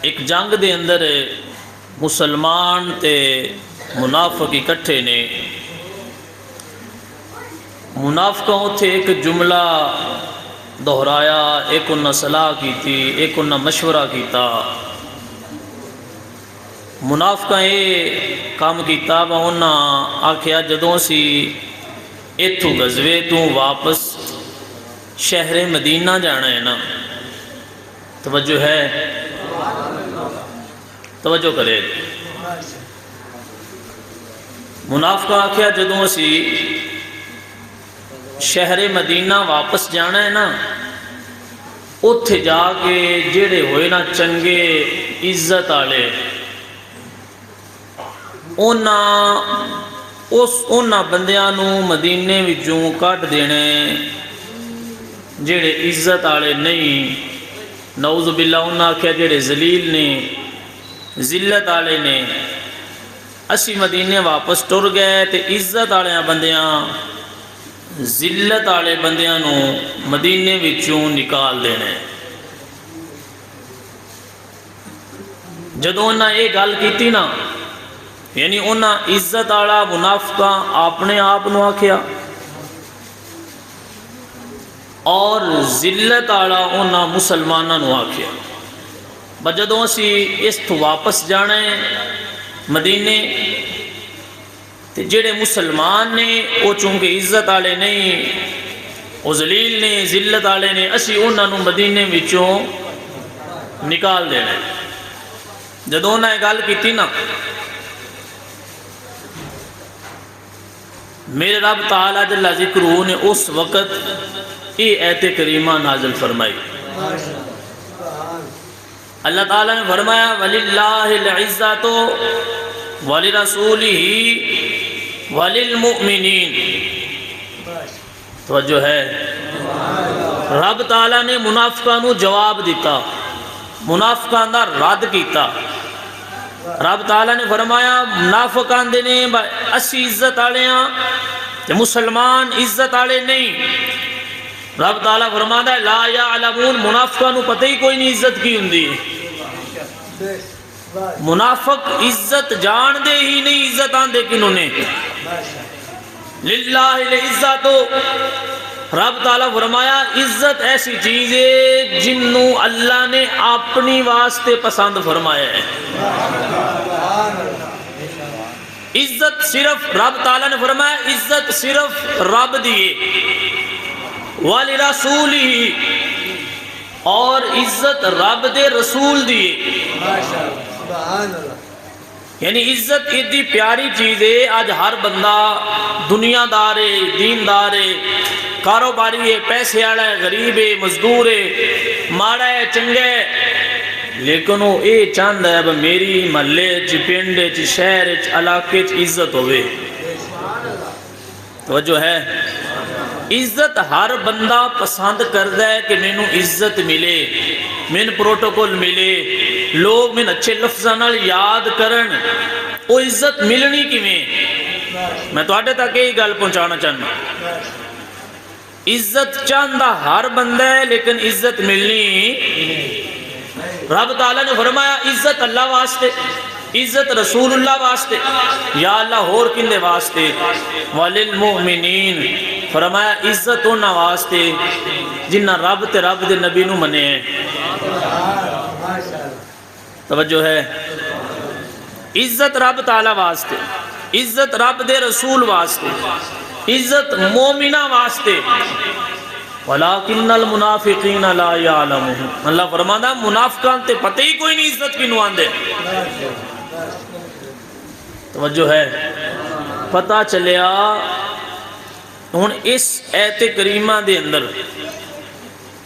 ایک جنگ دے اندر مسلمان تے منافق اکٹھے نے. منافقوں اتھے ایک جملہ دہرایا، ایک انہاں صلاح کیتی، ایک انہاں مشورہ کیتا. منافقاں یہ کام کیتا با انہاں آکھیا جدوں سی ایتھوں غزوے تو واپس شہر مدینہ جانا ہے نا، توجہ ہے، توجہ کرے. منافقہ آکھیا جدوں اسی شہر مدینہ واپس جانا ہے نا، اتھے جا کے جڑے ہوئے نا چنگے عزت آلے انہاں بندیاں نو مدینے وچوں کٹ دینے جڑے عزت آلے نہیں. نعوذ باللہ انہاں آکھیا جڑے ذلیل نے، ذلت آلے نے. اسی مدینے واپس ٹر گئے تے عزت آلیاں بندیاں ذلت آلے بندیاں نو مدینے وچوں نکال دینے. جدوں انہاں یہ گل کیتی نا، یعنی انہاں عزت آلا منافقاں اپنے آپ نو آکھیا اور ذلت آلا انہاں مسلماناں نو آکھیا. جدوں اسی اس تو واپس جانا ہے مدینے تے جڑے مسلمان نے وہ چونکہ عزت آلے نہیں، وہ ذلیل نے، ذلت آلے نے، اسی انہاں نو مدینے وچوں نکال دینا. جدوں انہاں یہ گل کیتی نا، میرے رب تعالیٰ جل ذکرہ نے اس وقت یہ ایت کریمہ نازل فرمائی. اللہ تعالیٰ نے فرمایا وَلِلَّهِ الْعِزَّةُ وَلِرَسُولِهِ وَلِلْمُؤْمِنِينَ. توجہ ہے، رب تعالیٰ نے منافقاں نو جواب دیتا، منافقاں دا رد کیتا. رب تعالیٰ نے فرمایا منافقاں دے نے اسی عزت آلیاں تے مسلمان عزت آلے نہیں. رب تعالیٰ فرماتا ہے لا یعلمون، منافقاں نو پتہ ہی کوئی نہیں عزت کی ہوندی. منافق عزت جان دے ہی نہیں، عزت آن دے کنوں نے. للہ العزت، رب تعالیٰ فرمایا عزت ایسی چیز ہے جنوں اللہ نے اپنی واسطے پسند فرمایا ہے. عزت صرف رب تعالیٰ نے فرمایا عزت صرف رب دیے، وَلِرَسُولِهِ، اور عزت رب دے رسول دیے. یعنی عزت اتنی پیاری چیز ہے. آج ہر بندہ دنیا دار ہے، دین دار ہے، کاروباری ہے، پیسے والا ہے، غریب ہے، مزدور ہے، ماڑا ہے، چنگا ہے، لیکن وہ یہ چاہتا ہے میری محلے چ، پنڈ چ، شہر چ، علاقے چ عزت ہوئے. توجہ ہے، عزت ہر بندہ پسند کرتا ہے کہ مینوں عزت ملے، مین پروٹوکول ملے، لوگ مین اچھے لفظاں نال یاد کرن. وہ عزت ملنی کیویں؟ میں تواڈے تک یہی گل پہنچانا چاہنا. عزت چاہتا ہر بندہ ہے لیکن عزت ملنی. رب تعالیٰ نے فرمایا عزت اللہ واسطے، عزت رسول اللہ واسطے، یا اللہ اور کندے واسطے. وَلِلْمُؤْمِنِينَ، فرمایا عزت انہاں واسطے جنہ رب تے رب دے نبی نو منے ہیں. توجہ ہے، عزت رب تعالیٰ واسطے، عزت رب دے رسول واسطے، عزت مومنہ واسطے. وَلَكِنَّ الْمُنَافِقِينَ لَا يَعْلَمُونَ، اللہ فرماتا منافقان تے پتہ ہی کوئی نہیں عزت کی نوان دے. توجہ ہے، پتہ چلیا ہن اس ایت کریمہ دے اندر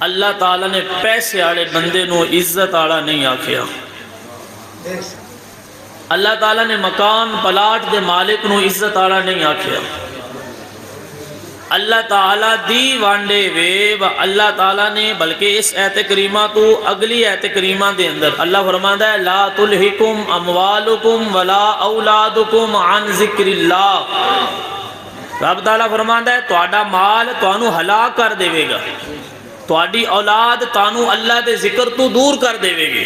اللہ تعالیٰ نے پیسے آڑے بندے نو عزت آڑا نہیں آکھیا. اللہ تعالیٰ نے مکان پلاٹ دے مالک نو عزت آڑا نہیں آکھیا. اللہ تعالیٰ دی وانڈے وے اللہ تعالیٰ نے بلکہ اس ایت کریمہ تو اگلی ایت کریمہ دے اندر اللہ فرماتا ہے لا تلہکم اموالکم ولا اولادکم عن ذکر اللہ. رب تعالیٰ فرماتا ہے تواڈا مال توانو ہلاک کر دے گا، تواڈی اولاد تانو اللہ دے ذکر تو دور کر دے گی.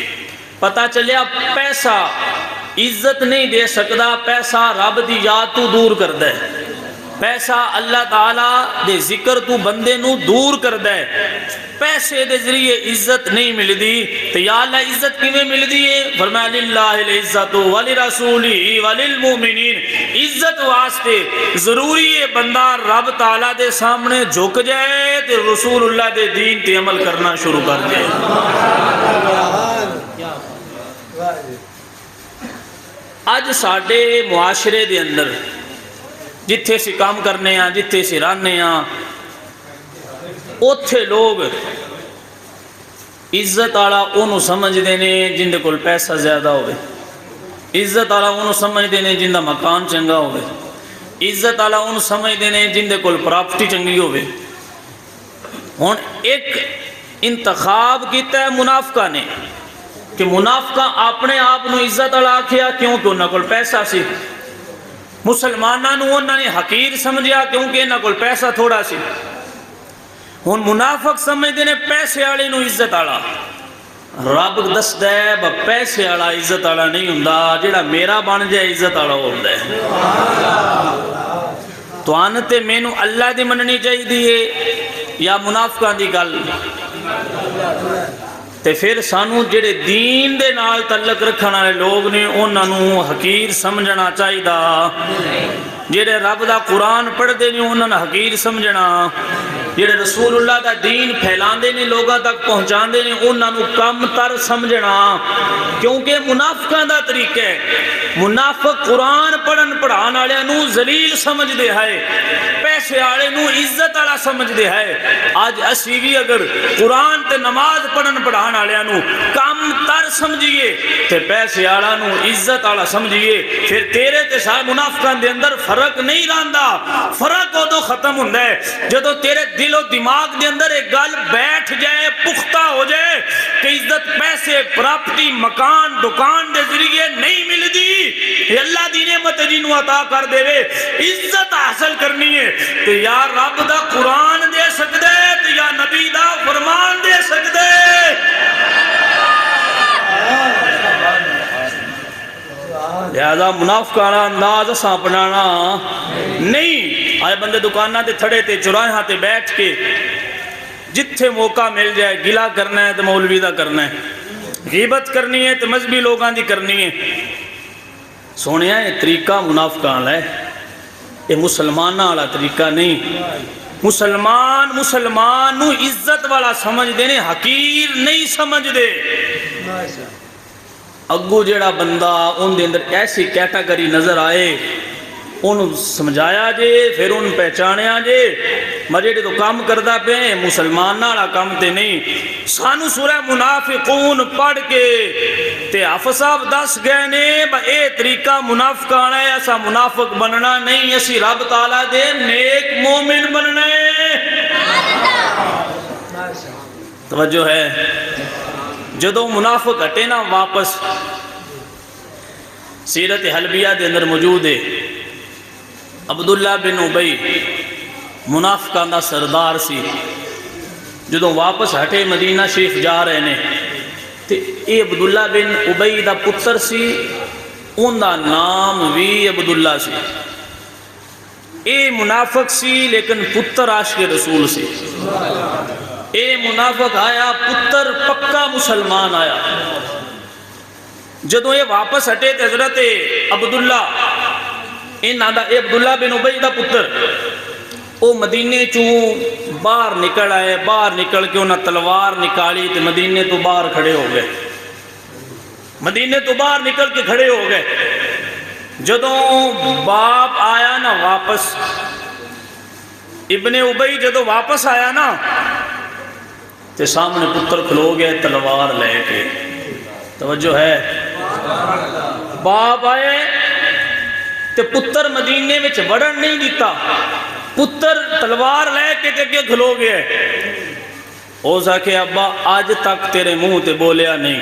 پتہ چلیا پیسہ عزت نہیں دے سکتا، پیسہ رب دی یاد تو دور کر دے، پیسہ اللہ تعالیٰ دے ذکر تو بندے نو دور کر دے، پیسے دے ذریعے عزت نہیں ملدی، تو یا اللہ عزت کیویں ملدی ہے؟ فرمایا للہ العزت ولرسولہ وللمؤمنین، عزت واسطے ضروری ہے بندہ رب تعالیٰ دے سامنے جھک جائے تے رسول اللہ دے دین تے عمل کرنا شروع کر جائے۔ اج ساڈے معاشرے دے اندر جتھے سی کام کرنے ہاں، جتھے سی رہنے ہاں، اوتھے لوگ عزت والا انہوں سمجھتے ہیں جن دے کول پیسہ زیادہ ہوئے، عزت والا انہوں سمجھتے ہیں جن دا مکان چنگا ہوئے، عزت والا انہوں سمجھتے ہیں جن دے کول پراپرٹی چنگی ہوئے۔ ہن ایک انتخاب کیتا ہے منافقہ نے کہ منافقہ اپنے آپ نو عزت والا آکھیا کیونکہ انہاں کول پیسہ سی، مسلماناں نو انہاں نے حقیر سمجھیا کیونکہ انہاں کول پیسہ تھوڑا سی۔ ہن منافق سمجھتے ہیں پیسے والے نو عزت والا، رب دسدا ہے با پیسے والا عزت والا نہیں ہوندا، جڑا میرا بن جائے عزت والا ہوندا ہے۔ تو ان تے مینوں اللہ دی مننی چاہیے یا منافقاں دی گل؟ تے پھر سانو جڑے دین دے نال تعلق رکھن والے لوگ نے انہاں نو حقیر سمجھنا چاہیدا، جڑے رب دا قرآن پڑھدے نے انہاں نو حقیر سمجھنا، جڑے رسول اللہ دا دین پھیلاندے نے لوگاں تک پہنچاندے نے انہاں نو کم تر سمجھنا، کیونکہ منافقاں دا طریقہ ہے، منافق قرآن پڑھن پڑھان والے نو ذلیل سمجھدے ہے، پیسے والے نو عزت والا سمجھدے ہے۔ آج اسی بھی اگر قرآن تے نماز پڑھن پڑھان والے نو کم تر سمجھیے تے پیسے والا نو عزت والا سمجھیے، پھر تیرے تے سارے منافقاں دے اندر فرق نہیں رہندا۔ فرق ادو ختم ہوندا ہے جدو تیرے دل و دماغ دے اندر ایک گل بیٹھ جائے، پختہ ہو جائے کہ عزت پیسے پراپرٹی مکان دکان دے ذریعے نہیں ملدی، اللہ دی نعمت جنوں عطا کر دے وے، عزت حاصل کرنی ہے تو یا رب دا قرآن دے سکدے تو یا نبی دا فرمان دے سکدے۔ لہذا منافقانہ انداز اساں اپنانا نہیں۔ آئے بندے دکانہ تے تھڑے تے چوراہاں تے بیٹھ کے جتھے موقع مل جائے گلا کرنا ہے تو مولوی دا کرنا ہے، غیبت کرنی ہے تو مذہبی لوگاں دی کرنی ہے۔ سونیا یہ طریقہ منافقان ہے، یہ مسلمانہ والا طریقہ نہیں۔ مسلمان نو عزت والا سمجھ دینے، حقیر نہیں سمجھ دے۔ اگو جڑا بندہ ان دے اندر ایسی کیٹاگری نظر آئے انہوں سمجھایا جے، پھر ان پہچانیا جے مجھے تو کام کردہ پہ مسلمان نالا کام تے نہیں۔ سانو سورہ منافقون پڑھ کے تے حافظ صاحب دس گئے نے با اے طریقہ منافقان ہے، ایسا منافق بننا نہیں، اسی رب تعالیٰ دے نیک مومن بننا ہے۔ توجہ ہے، جدو منافق ہٹے نا واپس، سیرت حلبیہ دے اندر موجود ہے، عبداللہ بن ابی منافقان دا سردار سی، جدو واپس ہٹے مدینہ شریف جا رہے نے تے اے عبداللہ بن ابی دا پتر سی، ان دا نام بھی عبداللہ سی، اے منافق سی لیکن پتر عاشق رسول سی۔ اے منافق آیا، پتر پکا مسلمان آیا۔ جدو یہ واپس ہٹے تے حضرت عبداللہ اے عبداللہ بن ابی دا پتر او مدینے چوں باہر نکل آئے، باہر نکل کے انہاں تلوار نکالی تے مدینے تو باہر کھڑے ہو گئے، مدینے تو باہر نکل کے کھڑے ہو گئے۔ جدو باپ آیا نا واپس، ابن ابی جدو واپس آیا نا تے سامنے پتر کھلو گئے تلوار لے کے۔ توجہ ہے، باپ آئے تے پتر مدینے میں وڑن نہیں دیتا، پتر تلوار لے کے جگہ کھلو گئے۔ او ساکھے ابا آج تک تیرے منہ تے بولیا نہیں،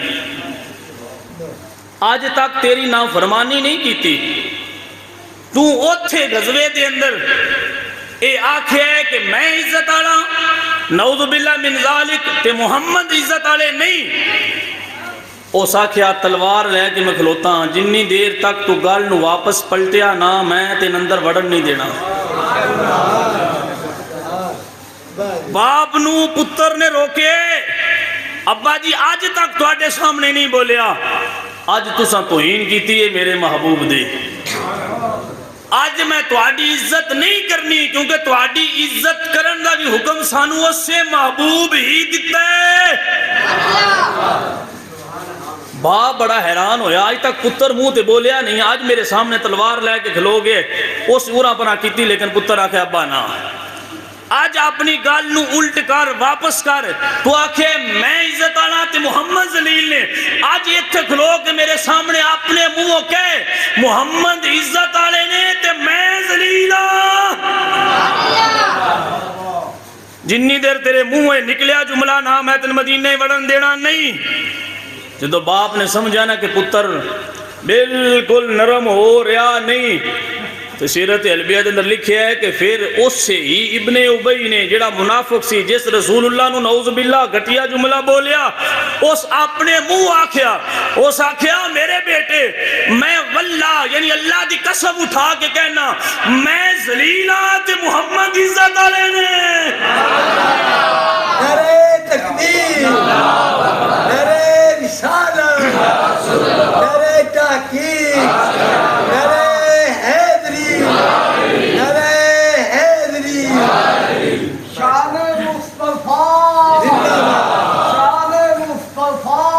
آج تک تیری نافرمانی نہیں کیتی، تو اوتھے غزوے دے اندر اے آکھے ہے کہ میں عزت آلا، نعوذ باللہ من ذالک تے محمد عزت آلے نہیں۔ اس آکھیا تلوار لے کے میں کھلوتا ہاں، جنی دیر تک تو گل نو واپس پلٹیا نہ میں تین اندر وڑن نہیں دینا۔ باپ نو پتر نے روکے، ابا جی آج تک تواڈے سامنے نہیں بولیا، آج تساں توہین کیتی ہے میرے محبوب دے، آج میں تواڈی عزت نہیں کرنی، کیونکہ تواڈی عزت کرن دا بھی حکم سانو اس سے محبوب ہی دیتا ہے۔ باپ بڑا حیران ہویا، آج تک پتر منہ تے بولیا نہیں، آج میرے سامنے تلوار لے کے کھلو گے، اس اورا پرا کیتی، لیکن پتر آکھے ابا نہ، آج اپنی گال نو الٹ کر واپس کر، تو آکھے میں عزت آنا تے محمد ذلیل نے، آج ایتھے کھلو کے میرے سامنے اپنے منہ کہے محمد عزت آلے نے تے میں ذلیل جنی دیر تیرے منہ نکلیا جملہ نہ میں تن مدینے وڑن دینا نہیں۔ جدو باپ نے سمجھا نا کہ پتر بالکل نرم ہو رہا نہیں، تو سیرت علبیہ دے اندر لکھیا ہے کہ پھر اس سے ہی ابن ابی نے جڑا منافق سی، جس رسول اللہ نو نعوذ باللہ گھٹیا جملہ بولیا، اس اپنے منہ آکھیا، اس آکھیا میرے بیٹے میں واللہ یعنی اللہ دی قسم اٹھا کے کہنا میں ذلیلہ تے محمد عزت آلے نے۔ نعرہ تکبیر، نعرہ رسالت، نعرہ تحقیق، نعرہ حیدری، نعرہ حیدری، شان مصطفیٰ، شان مصطفیٰ۔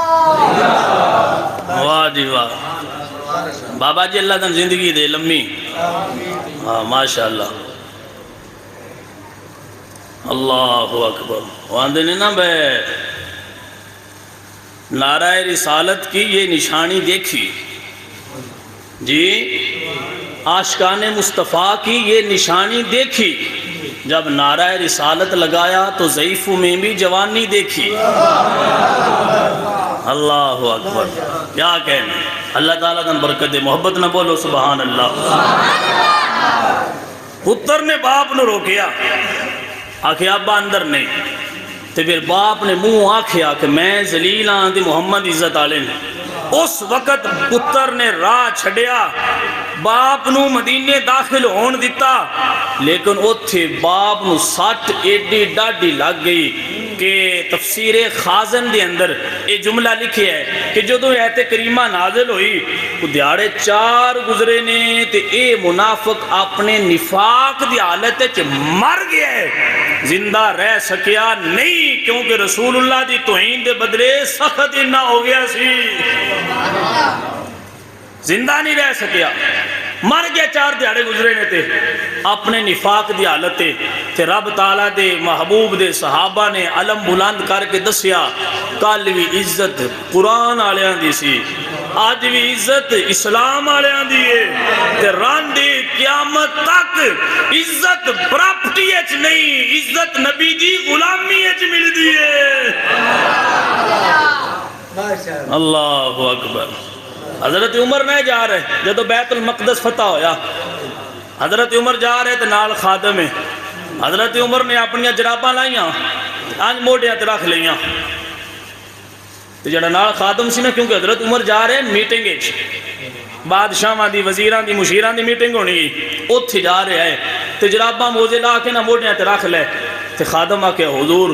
واہ جی واہ، بابا جی اللہ تن زندگی دے لمبی، ہاں ماشاءاللہ، اللہ اکبر۔ واندے نے نا بے نعرہ رسالت کی یہ نشانی دیکھی جی، عاشقان مصطفیٰ کی یہ نشانی دیکھی، جب نعرہ رسالت لگایا تو ضعیفوں میں بھی جوانی دیکھی۔ اللہ اکبر، کیا کہنے، اللہ تعالیٰ نے برکت دے، محبت نہ بولو سبحان اللہ۔ پتر نے باپ نے روکیا، آکھے ابا اندر نہیں، تو پھر باپ نے منہ آکھیا کہ میں ذلیل ہاں تے محمد عزت آلے نے۔ اس وقت پتر نے راہ چھڑیا، باپ نو مدینے داخل ہون دیتا، لیکن اتھے باپ نو سٹ ایڈی ڈاڈی لگ گئی کہ تفسیر خازن دے اندر یہ جملہ لکھی ہے کہ جدو ایت کریمہ نازل ہوئی تو دیارے 4 گزرے نے تے اے منافق اپنے نفاق دی حالت چ مر گیا ہے، زندہ رہ سکیا نہیں، کیونکہ رسول اللہ دی توہین دے بدلے سخت نہ ہو گیا سی، زندہ نہیں رہ سکیا، مر گیا، 4 دیہڑے گزرے نے تے اپنے نفاق دی حالت تے رب تعالیٰ دے محبوب دے صحابہ نے علم بلند کر کے دسیا کل بھی عزت قرآن آلیاں دی سی، آج بھی عزت اسلام آلیاں دی ہے، تے راندے قیامت تک عزت پراپٹی اچ نہیں، عزت نبی دی غلامی اچ مل دی ہے۔ اللہ اکبر۔ حضرت عمر نہیں جا رہے، جدو بیت المقدس فتح ہویا، حضرت عمر جا رہے تھے، نال خادم ہے، حضرت عمر نے اپنی جراباں لائیاں، آج موڑیاں تے رکھ لیاں، تو جڑا نال خادم سی نا، کیونکہ حضرت عمر جا رہے میٹنگ ہے، بادشاہاں دی وزیران دی مشیران دی میٹنگ ہونی گی، اتھے جا رہے ہیں، تو جراباں موزے لا کے نا موڑیاں تے رکھ لے، تو خادم آکے حضور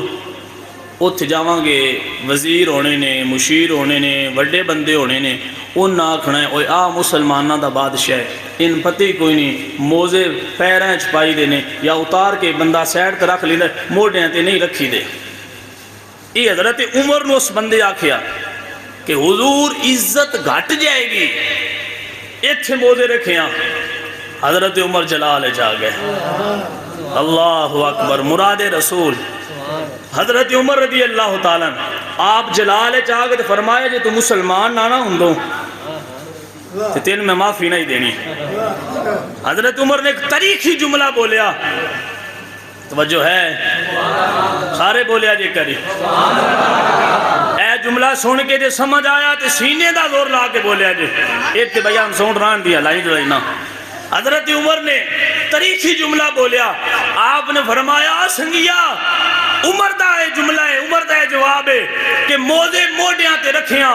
اتھے جاواں گے، وزیر ہونے نے، مشیر ہونے نے، وڈے بندے ہونے نے، ان نہ آکھنا ہے اوہ آ مسلمانہ دا بادشاہ ہے، ان پتہ ہی کوئی نہیں، موزے پیریں چھپائی دینے یا اتار کے بندہ سیڈ تے رکھ لیندے، موڑیاں تے نہیں رکھی دے۔ یہ حضرت عمر نے اس بندے آکھیا کہ حضور عزت گھٹ جائے گی، اتھے موزے رکھیاں، حضرت عمر جلال جا گئے۔ اللہ اکبر، مراد رسول حضرت عمر رضی اللہ تعالیٰ آپ جلال چاہ گئے تو فرمایا جے تو مسلمان نہ ہوں تو تین میں معافی نہیں دینی۔ حضرت عمر نے ایک تاریخی جملہ بولیا، توجہ ہے، سارے بولیا جے کری، اے جملہ سن کے جے سمجھ آیا تو سینے دا زور لا کے بولیا جے، ایک تے بیان سون ران دیا لائی جو نا۔ حضرت عمر نے تاریخی جملہ بولیا، آپ نے فرمایا سنگیا عمر دا جملہ ہے، عمر دا جواب ہے کہ موزے موڈیاں تے رکھیاں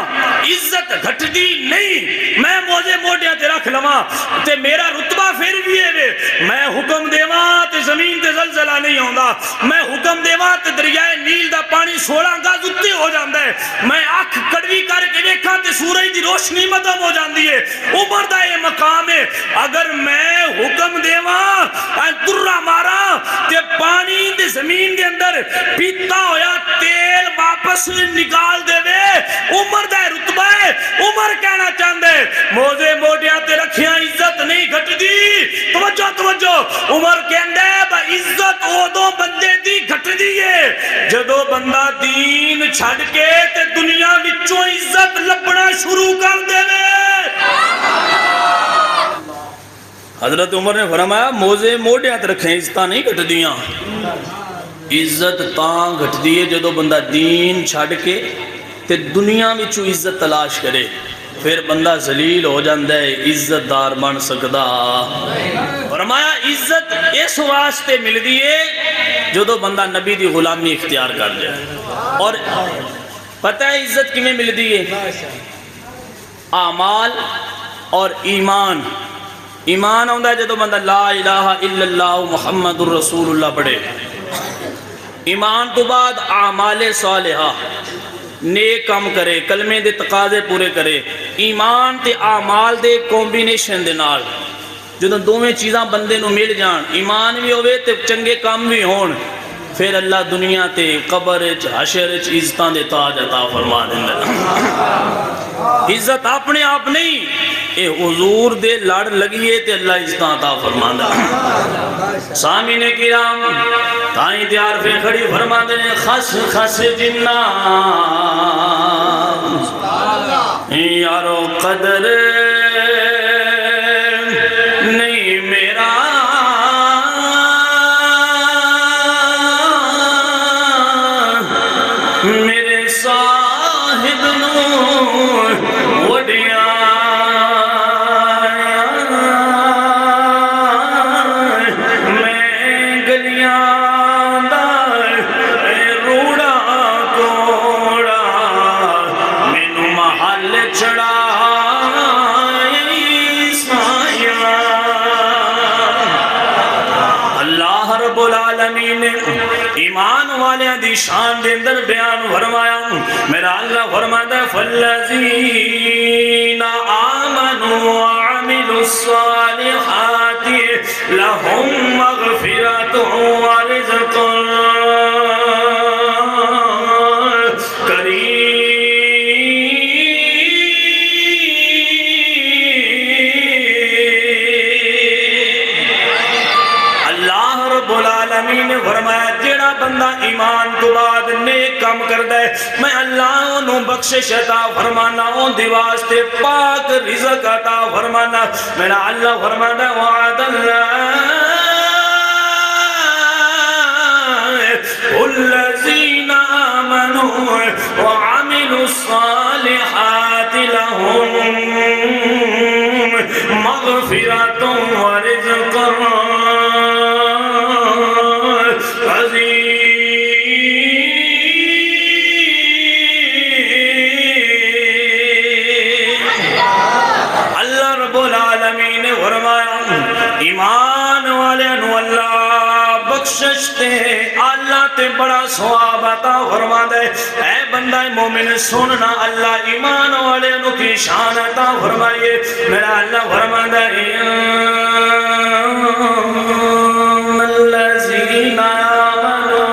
عزت گھٹ دی نہیں، میں موزے موڈیاں تے رکھ لواں تے میرا رتبہ پھر بھی ہے، میں حکم دیواں تے زمین تے زلزلہ نہیں ہوندا، میں حکم دیواں تے دریائے نیل دا پانی 16 گز اُتے ہو جاندا ہے، میں اکھ کڑوی کر کے ویکھاں تے سورج دی روشنی مدھم ہو جاندی ہے، عمر دا یہ مقام ہے۔ اگر میں حکم دیواں درہ مارا تے پانی دے زمین دے اندر پیتا ہویا تیل واپس نکال دے وے، عمر دا رتبہ ہے۔ عمر کہنا چاہندے موزے موڈیاں تے رکھیاں عزت نہیں گھٹ دی، توجہ توجہ، عمر کہندے با عزت اودوں بندے دی گھٹ دی ہے جدو بندہ دین چھڑ کے تے دنیا وچوں عزت لبنا شروع کر دے وے۔ حضرت عمر نے فرمایا موزے موڈیاں تے رکھیں عزتاں نہیں گھٹ دیاں، عزت تاں گھٹ دیئے جدو بندہ دین چھڑ کے تے دنیا وچوں عزت تلاش کرے، پھر بندہ ذلیل ہو جاندہ ہے، عزت دار بن سکدا۔ فرمایا عزت اس واسطے مل دیئے جدو بندہ نبی دی غلامی اختیار کر جائے۔ اور پتہ ہے عزت کی میں مل دیئے؟ اعمال اور ایمان۔ ایمان ہوندہ ہے جدو بندہ لا الہ الا اللہ محمد الرسول اللہ پڑھے، ایمان تو بعد اعمال صالحہ نیک کام کرے، کلمے دے تقاضے پورے کرے، ایمان تے اعمال دے کومبینیشن دے نال جدو دوویں چیزاں بندے نو مل جان، ایمان بھی ہوئے تے چنگے کام بھی ہون، پھر اللہ دنیا تے قبر حشر عزتاں دے تاج عطا فرما دیندا۔ عزت اپنے آپ نہیں، اے حضور دے لڑ لگیے تے اللہ عزتاں عطا فرماندا۔ سامعین کرام تائیں تیار پہ کھڑی فرما دے خس خس جنہ یارو قدر نہیں میرا میرے صاحب نو وڈیاں میں گلیاں دا روڑا کوڑا مینوں محل چڑھا ایمان والیاں دی شان دے اندر بیان فرمایا، میرا اللہ فرماتا ہے فالذین آمنوا وعملوا الصالحات لهم مغفرۃ ورزق کریم۔ اللہ رب العالمین نے فرمایا جیڑا بندہ ایمان تو بعد نیک کام کردا ہے میں اللہ انہوں بخشش عطا فرمانا، ان دی واسطے پاک رزق عطا فرمانا۔ میرا اللہ فرمانا وعد اللہ الذین آمنوا وعملوا الصالحات لهم مغفرۃ ورزق ایمان والے نو اللہ بخشش تے اللہ تے بڑا ثواب عطا فرما دے۔ اے بندہ مومن سننا اللہ ایمان والے نو کی شان عطا فرمائیے۔ میرا اللہ فرما دے الذین آمنوا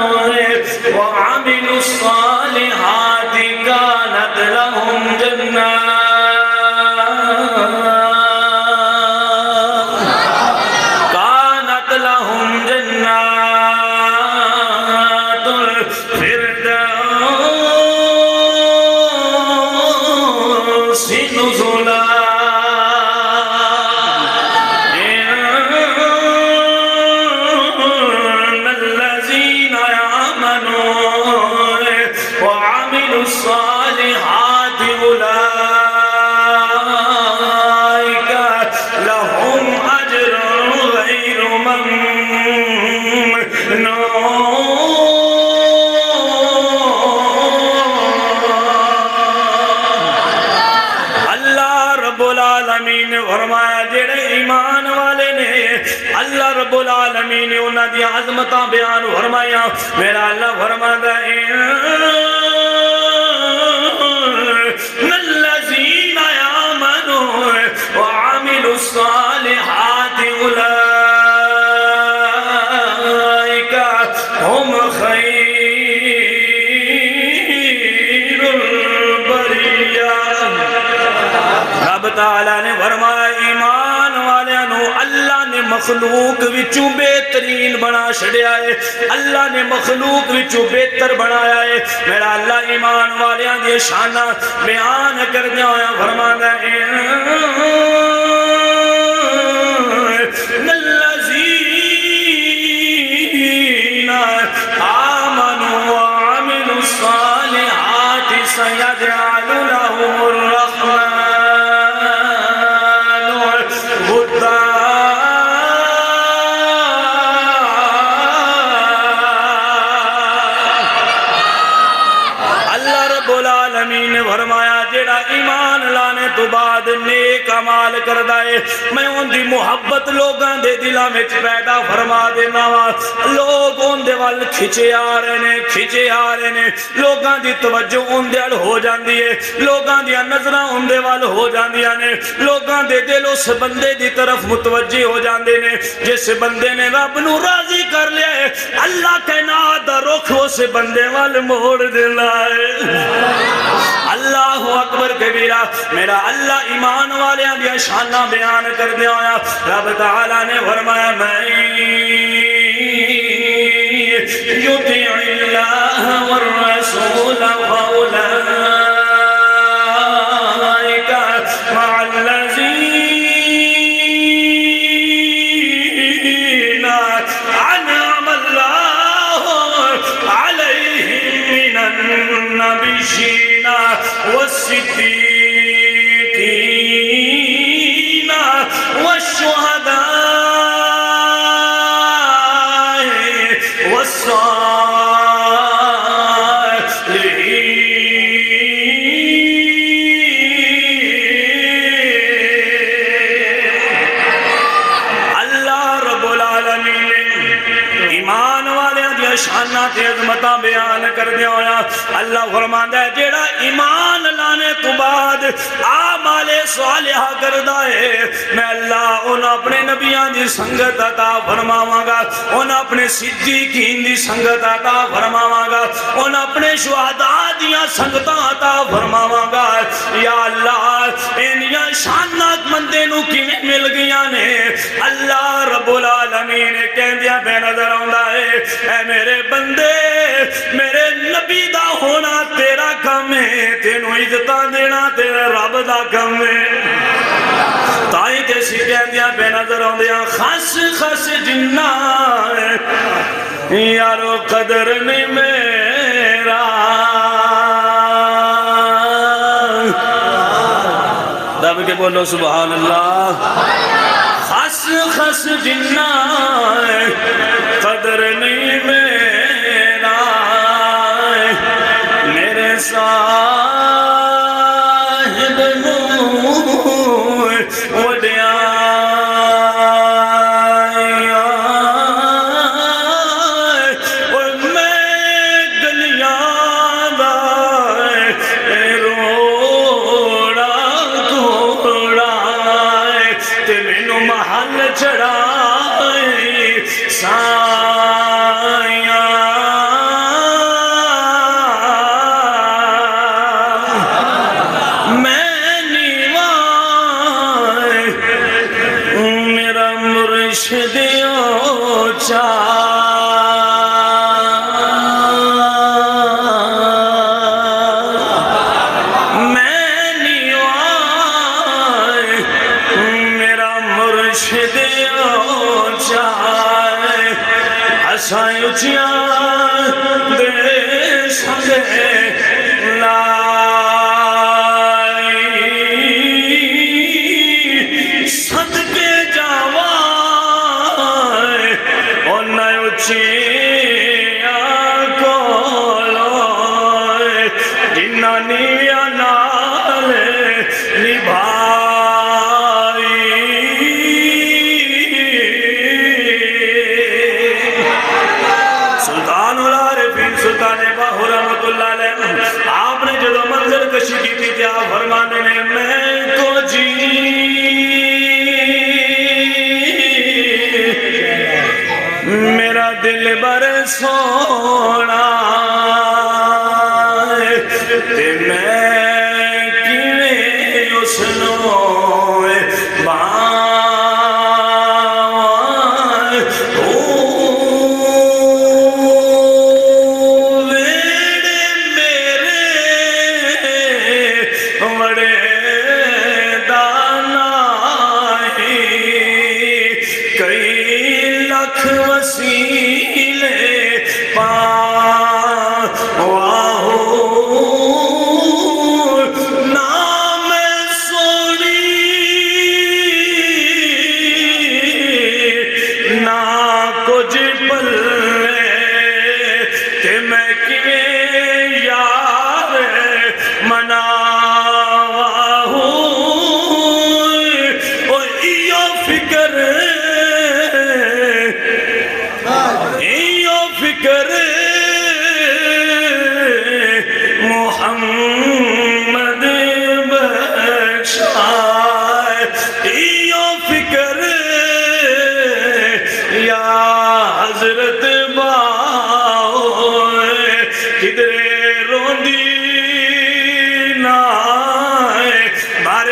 وعملوا الصالحات کانت لهم جنات العالمین نے فرمایا جڑے ایمان والے نے اللہ رب العالمین نے انہاں دی عظمتاں بیان فرمایا میرا اللہ فرماتا ہے الذین آمنوا وعملوا الصالحات اولئک هم خیر البریہ رب تعالیٰ نے فرمایا ایمان والیاں نو اللہ نے مخلوق وچوں بہترین بنا چھڑیا ہے اللہ نے مخلوق وچوں بہتر بنایا ہے میرا اللہ ایمان والیاں دی شاناں بیان کردیا ہویا فرماتا ہے الذین آمنوا وعملوا الصالحات سيجعل لهم الرحمن ودا اللہ رب العالمین نے فرمایا جیڑا ایمان لانے تو بعد نیک عمال کردا ہے میں ان دی محبت لوگاں دے دلاں وچ پیدا فرما دینا وا لوگ ان دے ول کھچے آ رہے نے لوگاں دی توجہ ان دے ول ہو جاندی ہے لوگاں دی نظراں ان دے ول ہو جاندیاں نے لوگاں دے دل اس بندے دی طرف متوجہ ہو جاندے نے جس بندے نے رب نو راضی کر لیا ہے اللہ کائنات دا رخ اس بندے ول موڑ دینا ہے اللہ اکبر کبیرہ میرا اللہ ایمان والیاں دی شاناں بیان کر دیا ہویا رب تعالیٰ نے فرمایا میں یطیع اللہ والرسول فاولئک مع الذین انعم اللہ علیہم من النبیین والصدیقین والشہداء والصالحین اللہ رب العالمین ایمان والے دی شاناں تے عظمتاں بیان کر دیا ہویا اللہ فرماندا ہے جیڑا ایمان لانے تو بعد اعمال صالحہ کردا ہے میں اللہ ان اپنے نبیاں دی سنگت عطا فرماواں گا ان اپنے صدیقین دی سنگت عطا فرماواں گا ان اپنے شہداء دیاں سنگتاں عطا فرماواں گا یا اللہ انہاں شاناں بندے نو کیویں مل گیاں نے اللہ رب العالمین کہندیاں بے نظر آوندا ہے اے میرے بندے میرے نبی دا ہونا تیرا کم ہے تینوں عزتاں دینا تیرے رب دا کم ہے تائی کیسی کہندیاں بے نظر آندیاں خاص خاص جنہ یارو قدر نہیں میرا دب کے بولو سبحان اللہ خاص خاص جنہ قدر نہیں میرا میرے صاحب نور وڈیاں اور میں گلیاں دا روڑا توڑا تے مینوں محل چڑھائے سایاں میں نیواں میرا مرشد اوچا میں نیواں میرا مرشد اوچا میں کو جی میرا دل بر سونا تے میں کیویں اس نو محمد بخشائے ایو فکر یا حضرت باؤ کدرے روندی نائے بار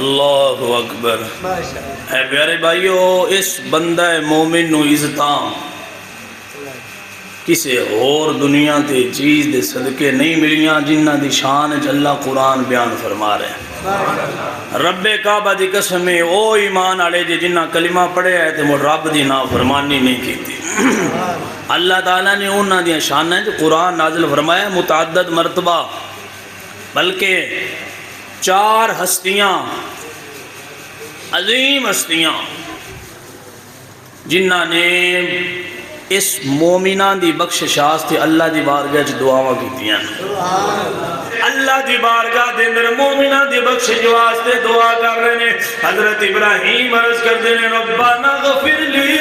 اللہ اکبر۔ اے پیارے بھائیو، اس بندہ مومن نو عزتاں کسے اور دنیا تے چیز دے صدقے نہیں ملیاں جنہ دی شان اللہ قرآن بیان فرما رہے ہیں۔ رب کعبہ دی قسم ہے او ایمان آڑے جنہ کلمہ پڑھے ہے تے وہ رب دی نافرمانی نہیں کیتی۔ اللہ تعالیٰ نے انہاں دی شان ہے جو قرآن نازل فرمایا متعدد مرتبہ، بلکہ 4 ہستیاں عظیم ہستیاں جنہ نے اس مومنہ دی بخشش واسطے اللہ دی بارگاہ وچ دعاواں کیتیاں۔ اللہ دی بارگاہ دے اندر مومنہ دی بخشش واسطے دعا کر رہے ہیں۔ حضرت ابراہیم عرض کرتے ہیں ربنا اغفر لی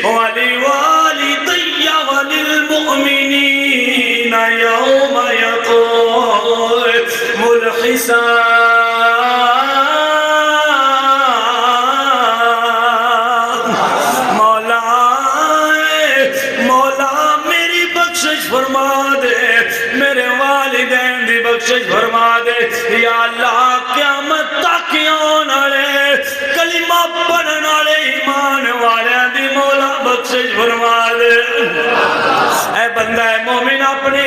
ولوالدی وللمؤمنین یوم یقوم الحساب۔ فرما دے یا اللہ قیامت تک آنے والے کلمہ پڑھن والے ایمان والے دی مولا بخشش فرما دے۔ اے بندہ مومن اپنے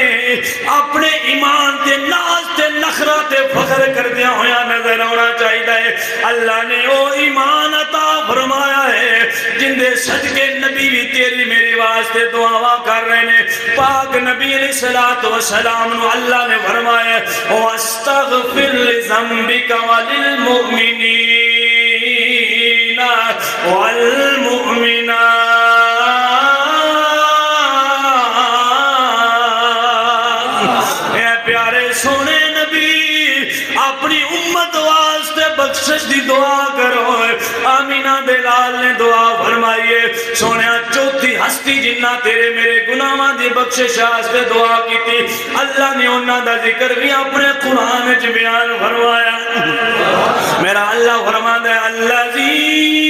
ایمان تے ناز تے نخرہ تے فخر کردیا ہویا نظر آنا چاہیے۔ اللہ نے وہ ایمان عطا فرمایا ہے جن دے صدقے نبی بھی تیری میری واسطے دعاواں کر رہے ہیں۔ پاک نبی علیہ السلام نو اللہ نے فرمایا وَاسْتَغْفِرْ لِذَنْبِكَ وَلِلْمُؤْمِنِينَ وَالْمُؤْمِنَاتِ۔ اے پیارے سونے نبی اپنی امت واسطے بخشش دی دعا کرو۔ آمینہ بلال نے دعا فرمائیے سونے چوتھی ہستی جنہ تیرے میرے گناہاں دی بخشش واسطے دعا کی تھی، اللہ نے انہاں دا ذکر بھی اپنے قرآن وچ بیان فرمایا۔ میرا اللہ فرماتا ہے الذین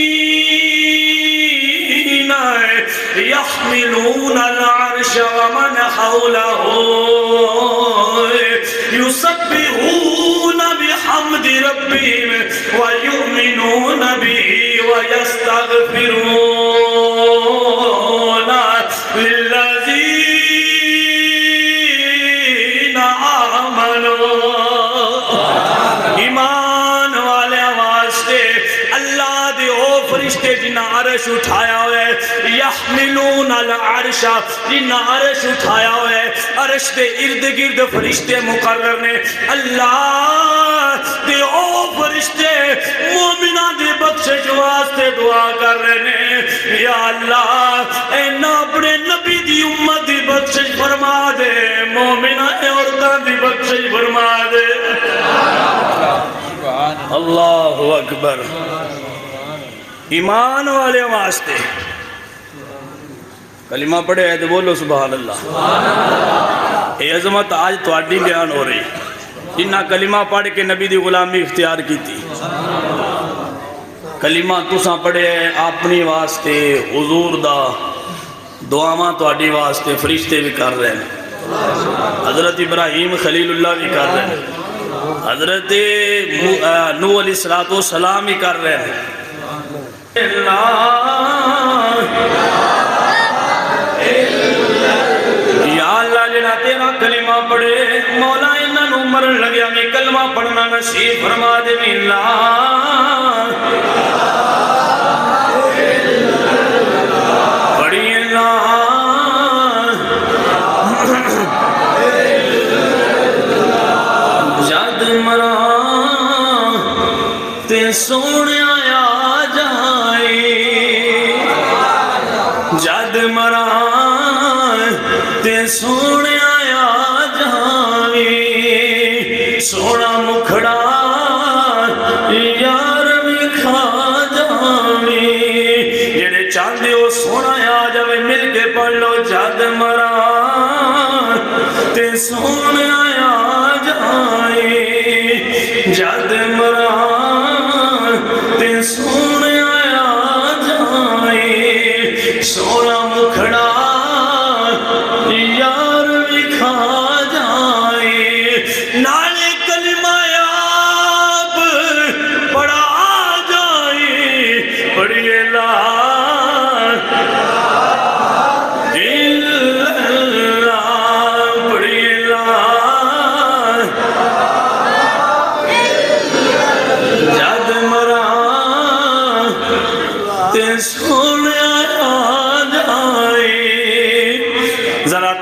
یحملون العرش ومن حولہ یسبحون بحمد ربهم ویؤمنون به ویستغفرون للذین آمنوا۔ ایمان والے واسطے اللہ دے او فرشتے جنہ عرش اٹھایا ہوئے، یحملون العرش جنہ عرش اٹھایا ہوئے، عرش دے ارد گرد فرشتے مقرر نے۔ اللہ دے او فرشتے مومنہ دی بخشش واسطے دعا کر رہے ہیں یا اللہ اینا اپنے نبی دی امت دی بخشش فرما دے مومنہ عورتاں دی بخشش فرما دے اللہ اکبر ایمان والے واسطے کلمہ پڑھے ہے تو بولو سبحان اللہ اے عظمت آج تواڈی بیان ہو رہی جنہ کلمہ پڑھ کے نبی دی غلامی اختیار کی تھی کلمہ تساں پڑھے ہے اپنی واسطے حضور دا دعاواں تواڈی واسطے فرشتے بھی کر رہے ہیں حضرت ابراہیم خلیل اللہ بھی کر رہے ہیں حضرت نوح علیہ السلام بھی کر رہے ہیں یا اللہ جڑا تیرا کلمہ پڑھے مولا انہاں نوں مرن لگیا میں کلمہ پڑھنا نصیب فرما دے اللہ پڑھی اللہ جد مرا تے سونے آیا جائے جد مرا تے سونے آیا جائے سونا مکھڑا یار بھی کھا جائے جڑے چاندے ہو سونا آ جائے مل کے پڑھ لو جد مرا تے سونے آیا جائے جد مرا تے سونے آیا جائے سونا مکھڑا یار بھی کھا جائے نالے کلمہ آپ پڑھا جائے پڑھیے لا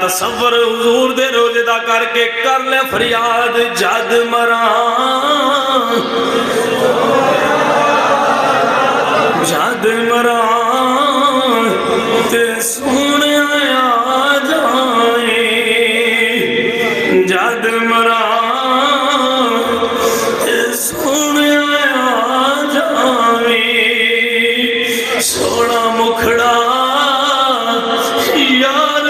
تصور حضور دے روزے دا کر کے کر لے فریاد جد مرا جد مرا تے سونے آیا جائے جد مرا تے سونے آیا جائے سونا مکھڑا یار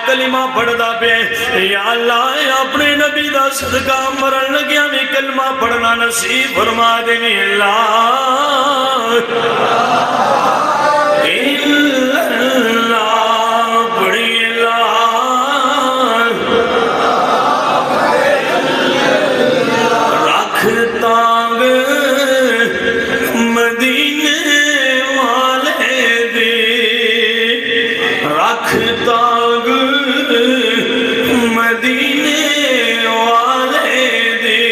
کلمہ پڑھدا پے یا اللہ اپنے نبی دا صدقہ مرن لگیا میں کلمہ پڑھنا نصیب فرما دے اللہ پڑھی اللہ رکھ تانگ مدینے والے دی رکھ تانگ مدینے والے دی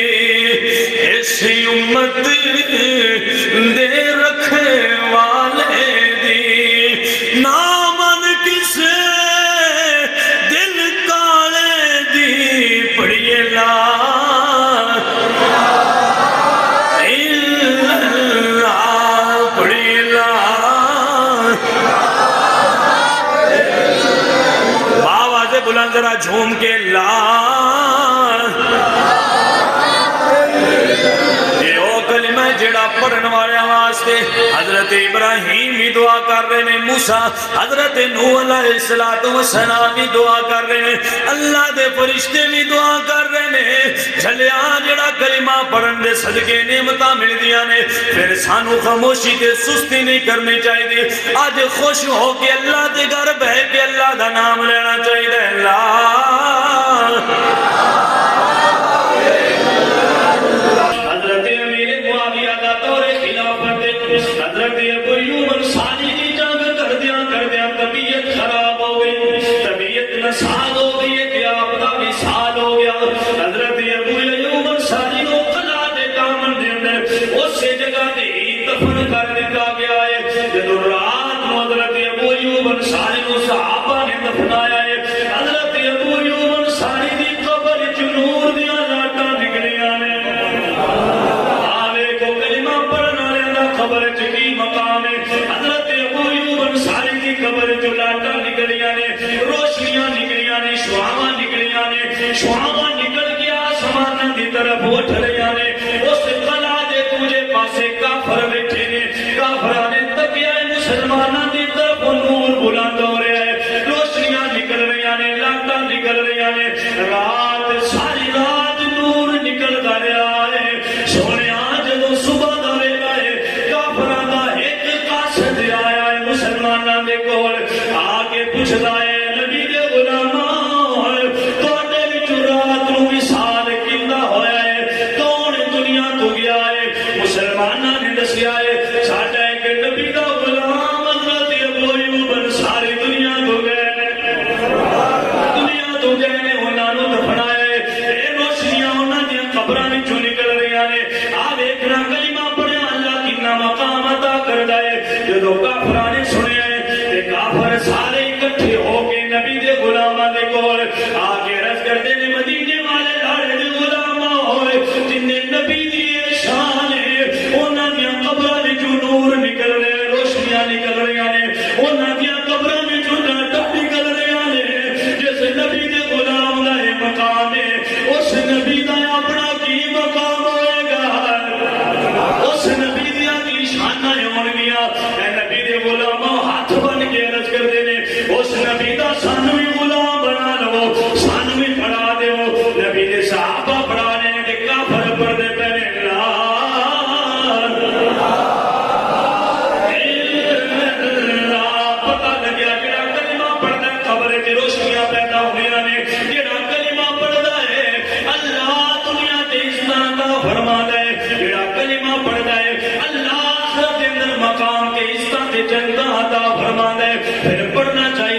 ایسی امت دے رکھے والے دی بلند ذرا جھوم کے یہ او کلمہ جڑا پڑھن والے واسطے حضرت ابراہیم بھی دعا کر رہے ہیں، موسیٰ حضرت نوح علیہ السلام بھی دعا کر رہے ہیں، اللہ دے فرشتے بھی دعا کر رہے ہیں۔ جھلیا جڑا کلمہ پڑھن دے صدقے نعمتاں مل دیاں نے، پھر سانو خاموشی تے سستی نہیں کرنی چاہیے، آج خوش ہو کے اللہ دے گھر بہ کے اللہ دا نام لینا چاہیے۔ اللہ حضرت امیر معاویہ دا دور خلافت، حضرت ابو ایوب انصاری کی جنگ کردیاں طبیعت خراب ہو گئی، طبیعت نسال ہو گئی کہ آپ دا وصال ہو گیا۔ حضرت ابو ایوب انصاری کو قلعہ دے دامن دے اندر اسی جگہ تے دفن کر دیا گیا ہے۔ جب رات کو حضرت ابو ایوب انصاری کو صحابہ نے دفنایا ہے، حضرت ابو ایوب انصاری دی قبر وچ نور دیاں لاٹاں نکلیاں نے۔ قبر کی مقام ہے، حضرت ابو ایوب انصاری کی قبر جو لاٹا نکلیاں نے، روشنیاں نکلیاں نے، شعاواں نکلیاں نے، شعاواں نکل کے آسمان دی طرف اٹھ رہیاں نے۔ اس قلعہ دے دوجے پاسے کافر بیٹھے نے، کافراں نے تکیا مسلماناں دی طرف نور بلند ہو رہا ہے، روشنیاں نکل رہیاں نے، لاٹاں نکل رہیاں نے، رات ساری رات نور نکلدا رہا ہے۔ سونے جدوں صبح دا ویلا ہے، مسلمانوں دے کول آ کے پوچھدا ہے، نبی دے غلاماں تواڈے وچ رات نوں وصال کیندا ہویا ہے، کون دنیا تو گیا ہے؟ مسلماناں نے دسیا ہے ساڈا ایک نبی دا غلام حضرت ابو ایوب انصاری دنیا تو گئے نے، انہاں نوں دفنایا ہے۔ اے روشنیاں انہاں دیاں قبراں وچوں نکل رہیاں نے۔ آ ویکھنا کلمہ پڑھیا اللہ کتنا مقام عطا کردا ہے۔ جدوں کافراں نے سنیا ہے تے کافر سارے اکٹھے ہو کے نبی دے غلاماں دے کول آ کے عرض کردے نے، مدینے والے لاڑے دے غلاماں ہوئے جن نبی دی شان ہے، انہاں دیاں قبراں وچوں نور نکل رہے، روشنیاں نکل رہیاں نے، انہاں دیاں قبراں وچوں لاٹاں نکل رہیاں نے۔ جس نبی دے غلام دا اے مقام ہے، اس نبی دا اپنا کی مقام ہوئے گا، اس نبی دیاں کی شاناں ہون گیاں۔ اے نبی دے غلاماں ہاتھ بن کے عرض کردے نے، اس نبی دا سانو بھی غلام بنا لو، سانو بھی پڑھا دیو۔ نبی دے صحابہ پڑھا نے تے کافر پڑھدے پے نے۔ پتہ لگیا جڑا کلمہ پڑھدا ہے قبر وچ روشنیاں پیدا ہوندیاں نے، جڑا کلمہ پڑھدا ہے اللہ دنیا تے عزتاں عطا فرماتا ہے، جڑا کلمہ پڑھدا ہے اللہ آخرت دے اندر مقام تے عزتاں تے جنتاں عطا فرماتا ہے۔ پھر پڑھنا چاہیے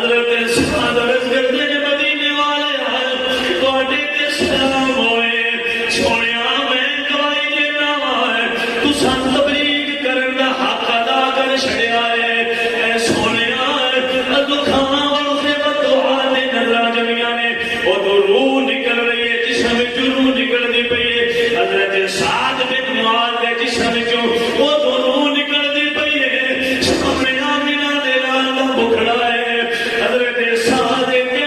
حضرت سعد عرض کرتے ہیں مدینے والے تواڈے تے سلام ہوئے سونیا میں گواہی دینا ہے تساں تبلیغ کرن دا حق ادا کر چھڑیا ہے اے سونیا دکھاں والے دعا دے نظراں جڑیاں نے او تو روح نکل رہی ہے جسم وچ روح نکلدی پئی ہے حضرت سعد بن معاذ دے جسم وچوں او تو روح نکلدی پئی ہے سامنے آمینہ دے نال دا بکھڑا ہے حضرت سعد کے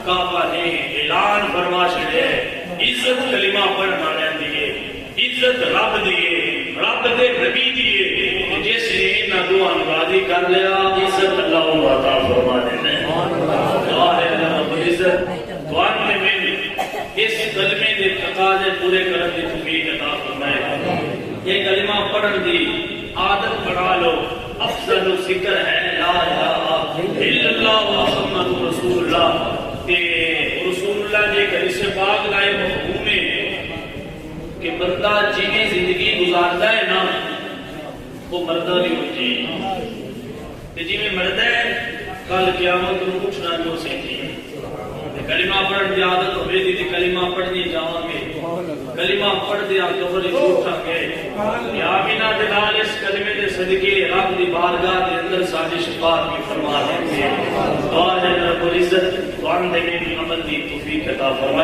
کعبہ نے اعلان فرما چھڑے عزت کلمہ پڑھنا لیندی ہے عزت رب دیئے رب دے نبی دیئے جس نے انہاں دعا راضی کر لیا عزت اللہ عطا فرما دینے ظاہر رب العزت وان میں اس کلمے دے تقاضے پورے کرن دی توفیق عطا فرمائے یہ کلمہ پڑھن دی عادت بنا لو افضل ذکر ہے لا الہ الا اللہ محمد رسول اللہ کہ رسول اللہ نے کہ اس پاک لائے محکوم ہے کہ بندہ جیویں زندگی گزارتا ہے نا وہ مردہ نہیں ہوتی کہ جیویں مردہ ہے کل قیامت کو کچھ نہ ہو سکتی کلمہ پڑھن دی عادت ہوئے دی کلمہ پڑھنی جاؤں گے کلمہ پڑھ دیا قبر اٹھا کے یا بنا دلال اس کلمے دے صدقے رب دی بارگاہ دے اندر ساری شفاعت بھی فرما دیں گے اور رب العزت وان دے عمل دی توفیق عطا فرمائے